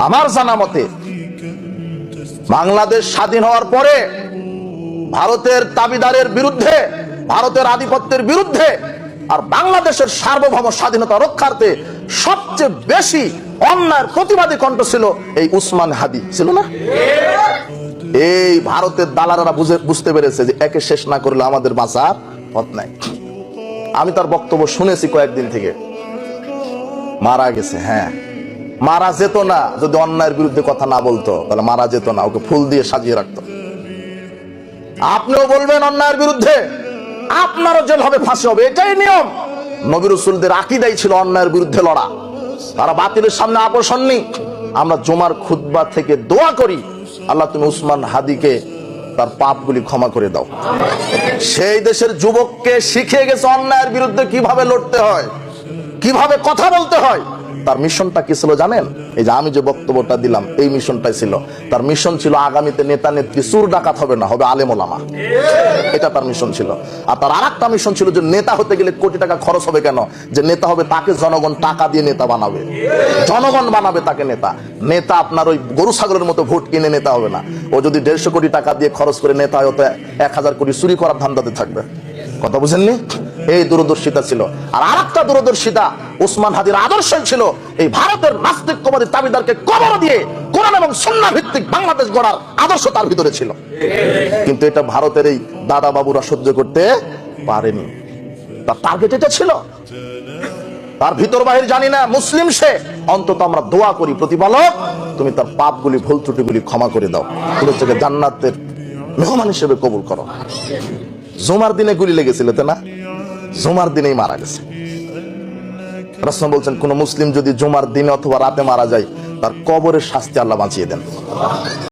আমার জানা মতে বাংলাদেশ স্বাধীন হওয়ার পরে ভারতের দাবিদারের বিরুদ্ধে, ভারতের আধিপত্যের বিরুদ্ধে আর বাংলাদেশের সার্বভৌম স্বাধীনতা রক্ষার্থে সবচেয়ে বেশি অন্যায়ের প্রতিবাদী কণ্ঠ ছিল এই উসমান হাদি, ছিল না? এই ভারতের দালালেরা বুঝতে পেরেছে যে একে শেষ না করলে আমাদের বাঁচার পথ নাই। আমি তার বক্তব্য শুনেছি কয়েকদিন থেকে। মারা গেছে, হ্যাঁ মারা যেত না যদি অন্যায়ের বিরুদ্ধে কথা না বলতো, তাহলে মারা যেত না, ওকে ফুল দিয়ে সাজিয়ে রাখতো। আপনিও বলবেন অন্যায়ের বিরুদ্ধে, আপনারও জেল হবে, ফাঁসি হবে, এটাই নিয়ম। নবী রাসূলদের আকীদাই ছিল অন্যায়ের বিরুদ্ধে লড়া। তারা বাতিলের সামনে আপোষ হননি। আমরা জুমার খুতবা থেকে দোয়া করি, আল্লাহ তুমি উসমান হাদিকে তার পাপগুলি ক্ষমা করে দাও। সেই দেশের যুবককে শিখিয়ে গেছে অন্যায়ের বিরুদ্ধে কিভাবে লড়তে হয়, কিভাবে কথা বলতে হয়। তার মিশনটা কি ছিল জানেন? এই যে আমি যে বক্তব্যটা দিলাম, এই মিশনটাই ছিল তার। মিশন ছিল আগামীতে নেতা নেত্রী চোর ডাকাত হবে না, হবে আলেম ওলামা। এটা তার মিশন ছিল। আর তার আরেকটা মিশন ছিল যে নেতা হতে গেলে কোটি টাকা খরচ হবে কেন? যে নেতা হবে তাকে জনগণ টাকা দিয়ে নেতা বানাবে, জনগণ বানাবে তাকে নেতা। নেতা আপনার ওই গরু ছাগলের মতো ভোট কিনে নেতা হবে না। ও যদি 150 কোটি টাকা দিয়ে খরচ করে নেতা হয়, তো 1000 কোটি চুরি করার ধান্দাতে থাকবে। কথা বুঝেননি? এই দূরদর্শিতা ছিল। আর আরেকটা দূরদর্শিতা উসমান হাদির আদর্শ ছিল এই ভারতের নাস্তিকবাদী দাবিদারকে কবর দিয়ে কোরআন এবং সুন্নাহ ভিত্তিক বাংলাদেশ গড়ার আদর্শ তার ভিতরে ছিল। কিন্তু এটা ভারতের এই দাদা বাবুরা সহ্য করতে পারেনি। তার টার্গেট এটা ছিল। তার ভিতর বাহির জানি না, মুসলিম সে, অন্তত আমরা দোয়া করি প্রতিপালক তুমি তার পাপগুলি ভুল ত্রুটিগুলি ক্ষমা করে দাও, পুরো থেকে জান্নাতের মেহমান হিসেবে কবুল করো। জুমার দিনে গুলি লেগেছিল তো না? জুমার দিনেই মারা গেছে। রাসূল বলছেন কোন মুসলিম যদি জুমার দিনে অথবা রাতে মারা যায়, তার কবরের শাস্তি আল্লাহ বাঁচিয়ে দেন।